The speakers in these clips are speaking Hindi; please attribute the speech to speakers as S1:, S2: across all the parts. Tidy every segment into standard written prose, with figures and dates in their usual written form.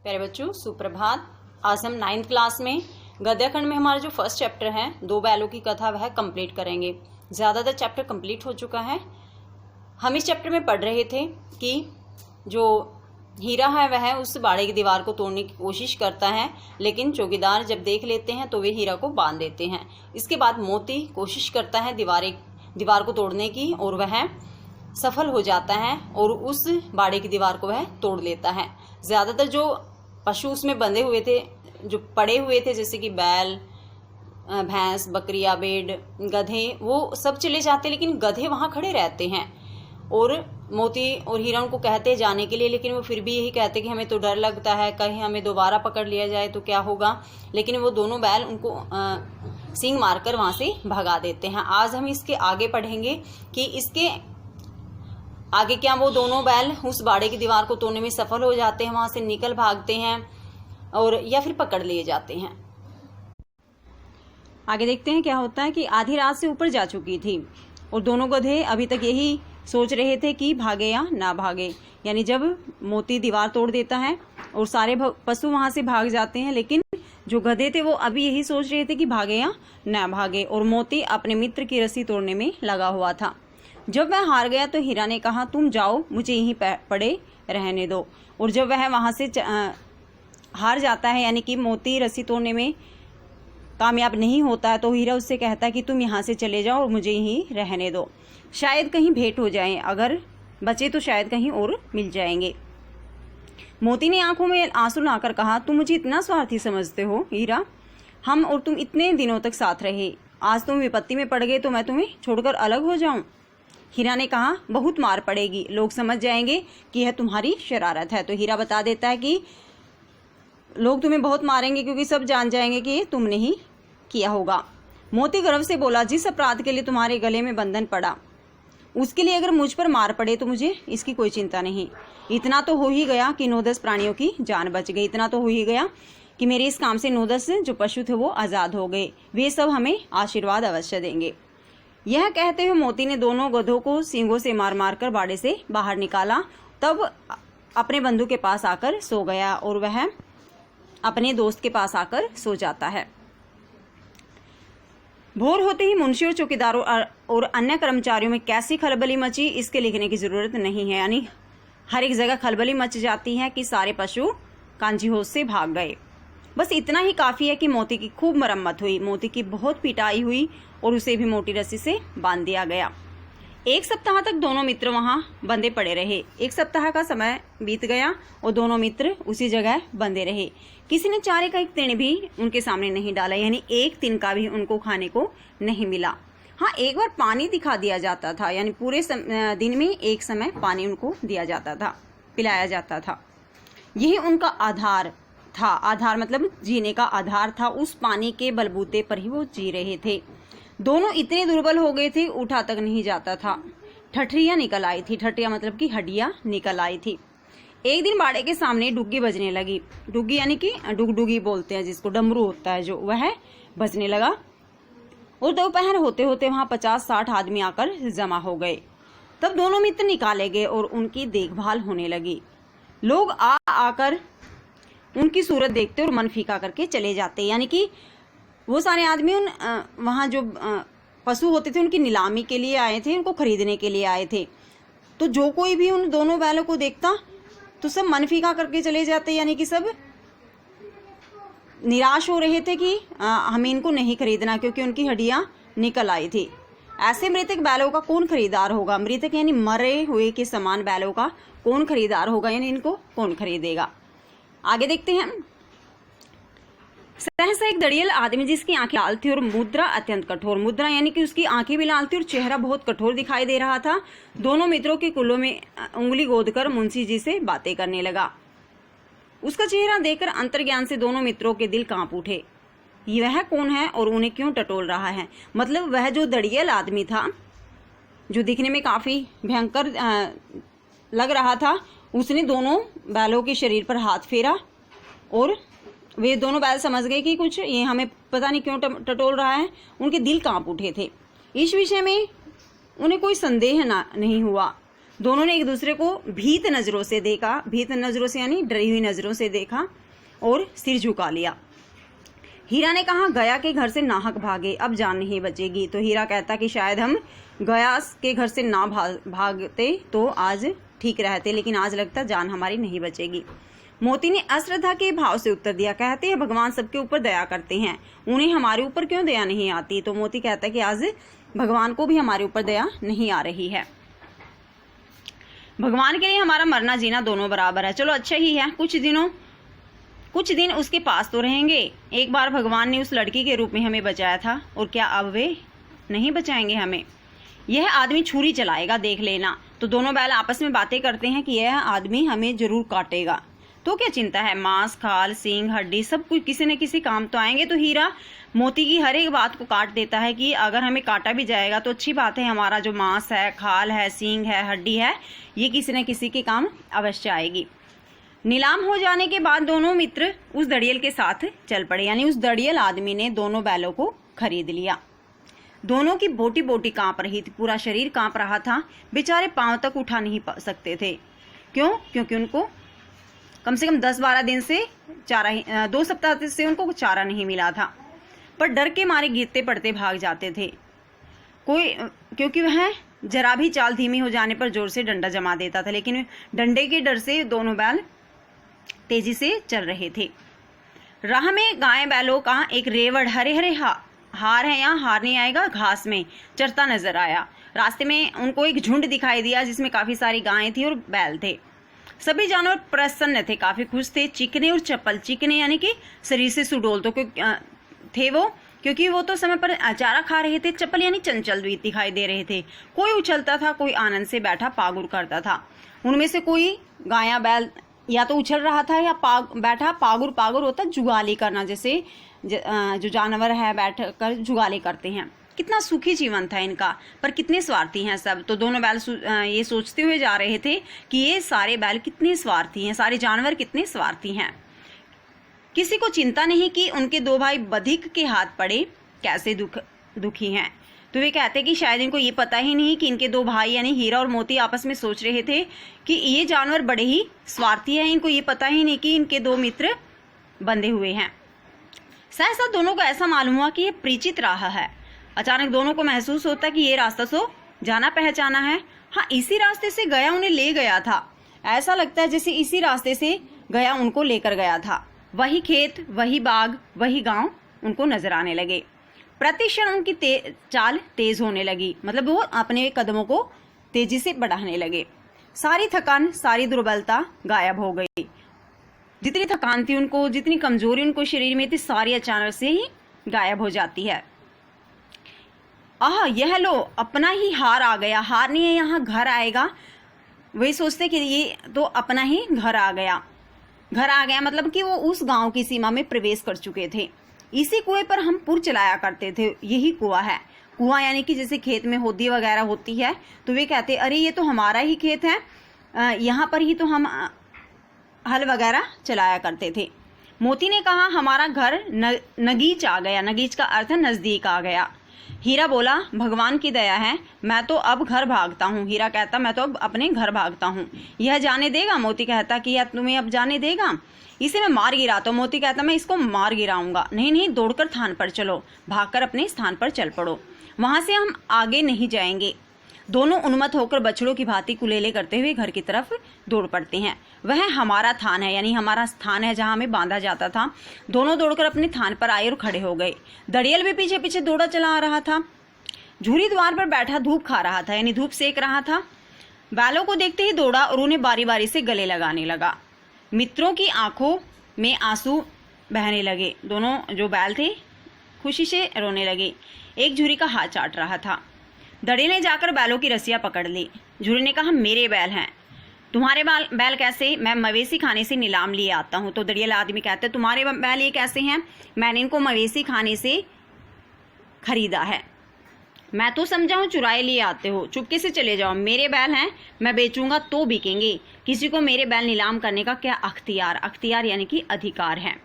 S1: प्यारे बच्चों, सुप्रभात। आज हम 9th क्लास में गद्यखंड में हमारा जो फर्स्ट चैप्टर है दो बैलों की कथा वह कंप्लीट करेंगे। ज़्यादातर चैप्टर कंप्लीट हो चुका है। हम इस चैप्टर में पढ़ रहे थे कि जो हीरा है वह उस बाड़े की दीवार को तोड़ने की कोशिश करता है, लेकिन चौकीदार जब देख लेते हैं तो वे हीरा को बांध देते हैं। इसके बाद मोती कोशिश करता है दीवार को तोड़ने की और वह सफल हो जाता है और उस बाड़े की दीवार को वह तोड़ लेता है। ज़्यादातर जो पशु उसमें बंधे हुए थे, जो पड़े हुए थे, जैसे कि बैल, भैंस, बकरियां, भेड़, गधे, वो सब चले जाते, लेकिन गधे वहाँ खड़े रहते हैं और मोती और हीरा उनको कहते जाने के लिए, लेकिन वो फिर भी यही कहते कि हमें तो डर लगता है, कहीं हमें दोबारा पकड़ लिया जाए तो क्या होगा। लेकिन वो दोनों बैल उनको सींग मारकर वहाँ से भगा देते हैं। आज हम इसके आगे पढ़ेंगे कि इसके आगे क्या वो दोनों बैल उस बाड़े की दीवार को तोड़ने में सफल हो जाते हैं, वहां से निकल भागते हैं और या फिर पकड़ लिए जाते हैं। आगे देखते हैं क्या होता है कि आधी रात से ऊपर जा चुकी थी और दोनों गधे अभी तक यही सोच रहे थे कि भागे या ना भागे। यानी जब मोती दीवार तोड़ देता है और सारे पशु वहां से भाग जाते हैं, लेकिन जो गधे थे वो अभी यही सोच रहे थे कि भागे या ना भागे और मोती अपने मित्र की रस्सी तोड़ने में लगा हुआ था। जब वह हार गया तो हीरा ने कहा, तुम जाओ, मुझे यहीं पड़े रहने दो। और जब वह वहां से हार जाता है, यानी कि मोती रस्सी तोड़ने में कामयाब नहीं होता है, तो हीरा उससे कहता है कि तुम यहाँ से चले जाओ और मुझे यहीं रहने दो, शायद कहीं भेंट हो जाए, अगर बचे तो शायद कहीं और मिल जाएंगे। मोती ने आंखों में आंसू लाकर कहा, तुम मुझे इतना स्वार्थी समझते हो हीरा? हम और तुम इतने दिनों तक साथ रहे, आज तुम विपत्ति में पड़ गए तो मैं तुम्हें छोड़कर अलग हो जाऊं? हीरा ने कहा, बहुत मार पड़ेगी, लोग समझ जाएंगे कि यह तुम्हारी शरारत है। तो हीरा बता देता है कि लोग तुम्हें बहुत मारेंगे क्योंकि सब जान जाएंगे कि तुमने ही किया होगा। मोती गर्व से बोला, जिस अपराध के लिए तुम्हारे गले में बंधन पड़ा उसके लिए अगर मुझ पर मार पड़े तो मुझे इसकी कोई चिंता नहीं। इतना तो हो ही गया कि 9-10 प्राणियों की जान बच गई। इतना तो हो ही गया कि मेरे इस काम से 9-10 जो पशु थे वो आजाद हो गए। वे सब हमें आशीर्वाद अवश्य देंगे। यह कहते हुए मोती ने दोनों गधों को सींगों से मार मार कर बाड़े से बाहर निकाला। तब अपने बंधु के पास आकर सो गया और वह अपने दोस्त के पास आकर सो जाता है। भोर होते ही मुंशी और चौकीदारों और अन्य कर्मचारियों में कैसी खलबली मची, इसके लिखने की जरूरत नहीं है। यानी हर एक जगह खलबली मच जाती है कि सारे पशु कांजी होश से भाग गए। बस इतना ही काफी है कि मोती की खूब मरम्मत हुई, मोती की बहुत पिटाई हुई और उसे भी मोटी रस्सी से बांध दिया गया। 1 सप्ताह तक दोनों मित्र वहां बंधे पड़े रहे। 1 सप्ताह का समय बीत गया और दोनों मित्र उसी जगह बंधे रहे। किसी ने चारे का एक तिन भी उनके सामने नहीं डाला, यानी एक तिनका भी उनको खाने को नहीं मिला। हाँ, एक बार पानी दिखा दिया जाता था, यानी पूरे दिन में एक समय पानी उनको दिया जाता था, पिलाया जाता था। यही उनका आधार था। आधार मतलब जीने का आधार था। उस पानी के बलबूते पर ही वो जी रहे थे। दोनों इतने दुर्बल हो गए थे, उठा तक नहीं जाता था। ठठरियां निकल आई थी। ठठरियां मतलब कि हड्डियां निकल आई थी। एक दिन बाड़े के सामने डुग्गी बजने लगी। डुग्गी यानी कि डुगडुगी बोलते हैं जिसको, डमरू होता है जो, वह बजने लगा और दोपहर होते होते वहां 50-60 आदमी आकर जमा हो गए। तब दोनों मित्र निकाले गए और उनकी देखभाल होने लगी। लोग आकर उनकी सूरत देखते और मन फीका करके चले जाते। यानी कि वो सारे आदमी वहाँ जो पशु होते थे उनकी नीलामी के लिए आए थे, उनको खरीदने के लिए आए थे। तो जो कोई भी उन दोनों बैलों को देखता तो सब मन फीका करके चले जाते। यानी कि सब निराश हो रहे थे कि हमें इनको नहीं खरीदना, क्योंकि उनकी हड्डियां निकल आई थी। ऐसे मृतक बैलों का कौन खरीदार होगा? मृतक यानी मरे हुए के समान बैलों का कौन खरीदार होगा, यानी इनको कौन खरीदेगा? आगे देखते हैं। सहसा एक दड़ियल आदमी जिसकी आंखें लाल थी और मुद्रा अत्यंत कठोर, मुद्रा यानी कि उसकी आंखें भी लाल थी और चेहरा बहुत कठोर दिखाई दे रहा था, दोनों मित्रों के कुल्लों में उंगली गोदकर मुंशी जी से बातें करने लगा। उसका चेहरा देखकर अंतर्ज्ञान से दोनों मित्रों के दिल कांप उठे। वह कौन है और उन्हें क्यों टटोल रहा है? मतलब वह जो दड़ियल आदमी था, जो दिखने में काफी भयंकर लग रहा था, उसने दोनों बैलों के शरीर पर हाथ फेरा और वे दोनों बैल समझ गए कि कुछ ये हमें पता नहीं क्यों टटोल रहा है। उनके दिल कांप उठे थे। इस विषय में उन्हें कोई संदेह नहीं हुआ। दोनों ने एक दूसरे को भीत नजरों से देखा, भीत नजरों से यानी डरी हुई नजरों से देखा और सिर झुका लिया। हीरा ने कहा, गया के घर से नाहक भागे, अब जान नहीं बचेगी। तो हीरा कहता कि शायद हम गया के घर से ना भागते तो आज ठीक रहते, लेकिन आज लगता जान हमारी नहीं बचेगी। मोती ने अश्रद्धा के भाव से उत्तर दिया, कहते हैं भगवान सबके ऊपर दया करते हैं, उन्हें हमारे ऊपर क्यों दया नहीं आती। तो मोती कहता है कि आज भगवान को भी हमारे ऊपर दया नहीं आ रही है। भगवान के लिए हमारा मरना जीना दोनों बराबर है। चलो अच्छा ही है, कुछ दिन उसके पास तो रहेंगे। एक बार भगवान ने उस लड़की के रूप में हमें बचाया था, और क्या अब वे नहीं बचाएंगे हमें। यह आदमी छुरी चलाएगा, देख लेना। तो दोनों बैल आपस में बातें करते हैं कि यह आदमी हमें जरूर काटेगा, तो क्या चिंता है, मांस खाल सींग हड्डी सब कुछ किसी न किसी काम तो आएंगे। तो हीरा मोती की हर एक बात को काट देता है कि अगर हमें काटा भी जाएगा तो अच्छी बात है, हमारा जो मांस है, खाल है, सींग है, हड्डी है, ये किसी न किसी के काम अवश्य आएगी। नीलाम हो जाने के बाद दोनों मित्र उस दड़ियल के साथ चल पड़े, यानी उस दड़ियल आदमी ने दोनों बैलों को खरीद लिया। दोनों की बोटी बोटी कांप रही थी, पूरा शरीर कांप रहा था। बेचारे पांव तक उठा नहीं सकते थे। क्यों? क्योंकि उनको कम से कम 10-12 दिन से चारा 2 सप्ताह से उनको चारा नहीं मिला था, पर डर के मारे गिरते पड़ते भाग जाते थे। क्योंकि वह जरा भी चाल धीमी हो जाने पर जोर से डंडा जमा देता था, लेकिन डंडे के डर से दोनों बैल तेजी से चल रहे थे। राह में गाय बैलों का एक रेवड़ हरे हरे हार है, यहाँ हार नहीं आएगा, घास में चरता नजर आया। रास्ते में उनको एक झुंड दिखाई दिया जिसमें काफी सारी गायें थी और बैल थे। सभी जानवर प्रसन्न थे, काफी खुश थे, चिकने और चपल। चिकने यानी कि शरीर से सुडौल तो थे वो, क्योंकि वो तो समय पर चारा खा रहे थे। चपल यानी चंचल भी दिखाई दे रहे थे, कोई उछलता था, कोई आनंद से बैठा पागुर करता था। उनमें से कोई गाया बैल या तो उछल रहा था या बैठा पागुर। पागुर होता जुगाली करना, जैसे जो जानवर है बैठ कर जुगाली करते हैं। कितना सुखी जीवन था इनका, पर कितने स्वार्थी हैं सब। तो दोनों बैल ये सोचते हुए जा रहे थे कि ये सारे बैल कितने स्वार्थी हैं, सारे जानवर कितने स्वार्थी हैं। किसी को चिंता नहीं कि उनके 2 भाई बधिक के हाथ पड़े कैसे दुखी हैं। तो वे कहते कि शायद इनको ये पता ही नहीं कि इनके 2 भाई यानी हीरा और मोती आपस में सोच रहे थे कि ये जानवर बड़े ही स्वार्थी हैं। इनको ये पता ही नहीं कि इनके 2 मित्र बंधे हुए हैं। सहसा दोनों को ऐसा मालूम हुआ कि ये परिचित राह है। अचानक दोनों को महसूस होता कि ये रास्ता तो जाना पहचाना है। हाँ, इसी रास्ते से गया उन्हें ले गया था। ऐसा लगता है जैसे इसी रास्ते से गया उनको लेकर गया था। वही खेत, वही बाग, वही गांव उनको नजर आने लगे। प्रतिक्षण उनकी चाल तेज होने लगी, मतलब वो अपने कदमों को तेजी से बढ़ाने लगे। सारी थकान, सारी दुर्बलता गायब हो गई। जितनी थकान थी उनको, जितनी कमजोरी उनको शरीर में थी, सारी अचानक से ही गायब हो जाती है। यह लो, अपना ही हार आ गया। हार नहीं है, यहाँ घर आएगा। वही सोचते कि ये तो अपना ही घर आ गया। घर आ गया मतलब कि वो उस गांव की सीमा में प्रवेश कर चुके थे। इसी कुएं पर हम पुर चलाया करते थे, यही कुआं है। कुआं यानी कि जैसे खेत में होदी वगैरह होती है, तो वे कहते अरे ये तो हमारा ही खेत है, यहाँ पर ही तो हम हल वगैरह चलाया करते थे। मोती ने कहा हमारा घर नगीच आ गया। नगीच का अर्थ है नजदीक आ गया। हीरा बोला भगवान की दया है, मैं तो अब घर भागता हूँ। हीरा कहता मैं तो अब अपने घर भागता हूँ। यह जाने देगा? मोती कहता कि यह तुम्हें अब जाने देगा? इसे मैं मार गिराता हूँ। मोती कहता मैं इसको मार गिराऊंगा। नहीं नहीं, दौड़कर थान पर चलो, भागकर अपने स्थान पर चल पड़ो, वहां से हम आगे नहीं जाएंगे। दोनों उन्मत्त होकर बछड़ों की भांति कुलेले करते हुए घर की तरफ दौड़ पड़ते हैं। वह हमारा थान है, यानी हमारा स्थान है जहां हमें बांधा जाता था। दोनों दौड़कर अपने थान पर आए और खड़े हो गए। दड़ियल भी पीछे पीछे दौड़ा चला आ रहा था। झूरी द्वार पर बैठा धूप खा रहा था, यानी धूप सेक रहा था। बैलों को देखते ही दौड़ा और उन्हें बारी बारी से गले लगाने लगा। मित्रों की आंखों में आंसू बहने लगे। दोनों जो बैल थे खुशी से रोने लगे। एक झूरी का हाथ चाट रहा था। दड़ियल ने जाकर बैलों की रस्सियां पकड़ ली। झूरी ने कहा मेरे बैल हैं। तुम्हारे बैल कैसे? मैं मवेशी खाने से नीलाम लिए आता हूँ। तो दड़ियल आदमी कहते तुम्हारे बैल ये कैसे हैं? मैंने इनको मवेशी खाने से खरीदा है। मैं तो समझा हूँ चुराए लिए आते हो, चुपके से चले जाओ। मेरे बैल हैं, मैं बेचूंगा तो बिकेंगे। किसी को मेरे बैल नीलाम करने का क्या अख्तियार? अख्तियार यानी कि अधिकार है।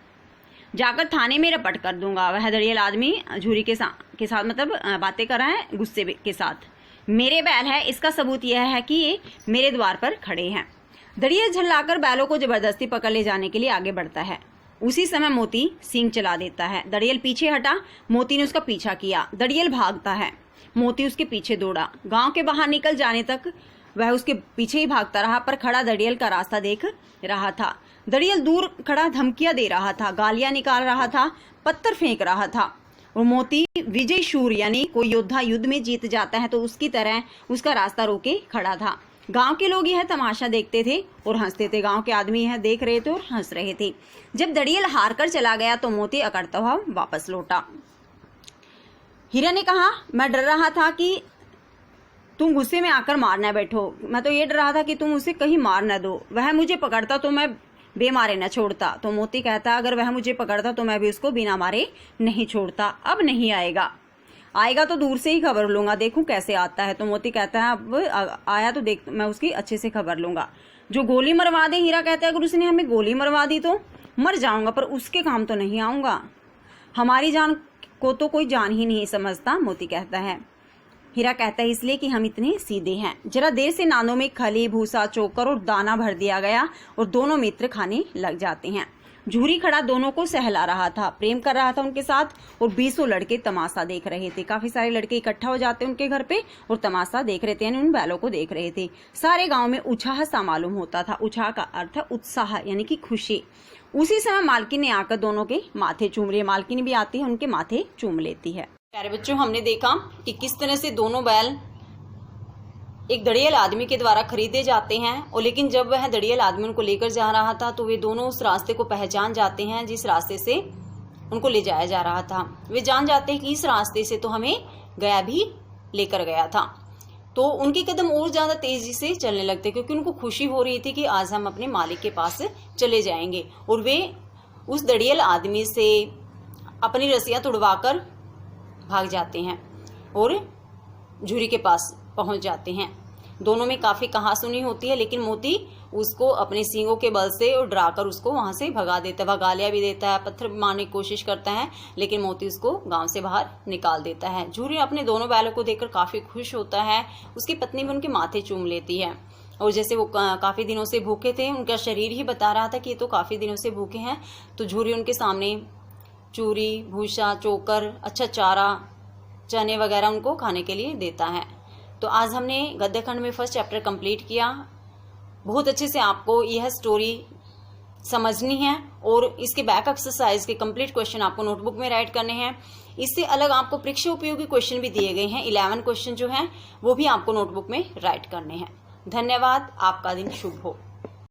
S1: जाकर थाने में रपट कर दूंगा। वह दड़ियल आदमी झूरी के साथ मतलब बातें कर रहा है गुस्से के साथ। मेरे बैल है, इसका सबूत यह है कि ये मेरे द्वार पर खड़े हैं। दड़ियल झल्लाकर बैलों को जबरदस्ती पकड़ ले जाने के लिए आगे बढ़ता है। उसी समय मोती सींग चला देता है। दड़ियल पीछे हटा, मोती ने उसका पीछा किया। दड़ियल भागता है, मोती उसके पीछे दौड़ा। गांव के बाहर निकल जाने तक वह उसके पीछे ही भागता रहा, पर खड़ा दड़ियल का रास्ता देख रहा था। दड़ियल दूर खड़ा धमकियां दे रहा था, गालियां निकाल रहा था, पत्थर फेंक रहा था। और मोती विजय शूर यानी कोई योद्धा युद्ध में जीत जाता है तो उसकी तरह उसका रास्ता रोके खड़ा था। गांव के लोग यह तमाशा देखते थे और हंसते थे। गांव के आदमी यह देख रहे थे और हंस रहे थे। जब दड़ियल हार कर चला गया तो मोती अकड़ता हुआ वापस लौटा। हीरा ने कहा, मैं डर रहा था कि तुम गुस्से में आकर मार न बैठो। मैं तो ये डर रहा था कि तुम उसे कहीं मार न दो। वह मुझे पकड़ता तो मैं बेमारे न छोड़ता। तो मोती कहता, अगर वह मुझे पकड़ता तो मैं भी उसको बिना मारे नहीं छोड़ता। अब नहीं आएगा, आएगा तो दूर से ही खबर लूंगा, देखूं कैसे आता है। तो मोती कहता है, अब आया तो देख, मैं उसकी अच्छे से खबर लूंगा। जो गोली मरवा दे, हीरा कहता है, अगर उसने हमें गोली मरवा दी तो मर जाऊंगा, पर उसके काम तो नहीं आऊंगा। हमारी जान को तो कोई जान ही नहीं समझता, मोती कहता है। हीरा कहता है, इसलिए कि हम इतने सीधे हैं। जरा देर से नानों में खली, भूसा, चोकर और दाना भर दिया गया और दोनों मित्र खाने लग जाते हैं। झूरी खड़ा दोनों को सहला रहा था, प्रेम कर रहा था उनके साथ, और 20 लड़के तमाशा देख रहे थे। काफी सारे लड़के इकट्ठा हो जाते उनके घर पे और तमाशा देख रहे थे, यानी उन बैलों को देख रहे थे। सारे गांव में उत्साह सा मालूम होता था। उत्साह का अर्थ है उत्साह, यानी कि खुशी। उसी समय मालकिन ने आकर दोनों के माथे चूम रही है। मालकिन भी आती है, उनके माथे चूम लेती है। प्यारे बच्चों, हमने देखा कि किस तरह से दोनों बैल एक दड़ियल आदमी के द्वारा खरीदे जाते हैं, और लेकिन जब वह दड़ियल आदमी उनको लेकर जा रहा था तो वे दोनों उस रास्ते को पहचान जाते हैं जिस रास्ते से उनको ले जाया जा रहा था। वे जान जाते हैं कि इस रास्ते से तो हमें गया भी लेकर गया था। तो उनके कदम और ज्यादा तेजी से चलने लगते, क्योंकि उनको खुशी हो रही थी कि आज हम अपने मालिक के पास चले जाएंगे। और वे उस दड़ियल आदमी से अपनी रस्सियां तुड़वाकर भाग जाते हैं और झूरी के पास पहुंच जाते हैं। दोनों में काफी कहासुनी होती है, लेकिन मोती उसको अपने सींगों के बल से और डराकर उसको वहां से भगा देता है। वह गालियां भी देता है, पत्थर मारने की कोशिश करता है, लेकिन मोती उसको गांव से बाहर निकाल देता है। झूरी अपने दोनों बैलों को देखकर काफी खुश होता है। उसकी पत्नी भी उनके माथे चूम लेती है, और जैसे वो काफी दिनों से भूखे थे, उनका शरीर ही बता रहा था कि ये तो काफी दिनों से भूखे हैं। तो झूरी उनके सामने चूरी, भूसा, चोकर, अच्छा चारा, चने वगैरह उनको खाने के लिए देता है। तो आज हमने गद्यखंड में फर्स्ट चैप्टर कंप्लीट किया। बहुत अच्छे से आपको यह स्टोरी समझनी है, और इसके बैक एक्सरसाइज के कंप्लीट क्वेश्चन आपको नोटबुक में राइट करने हैं। इससे अलग आपको परीक्षा उपयोगी क्वेश्चन भी दिए गए हैं। 11 क्वेश्चन जो हैं वो भी आपको नोटबुक में राइट करने हैं। धन्यवाद। आपका दिन शुभ हो।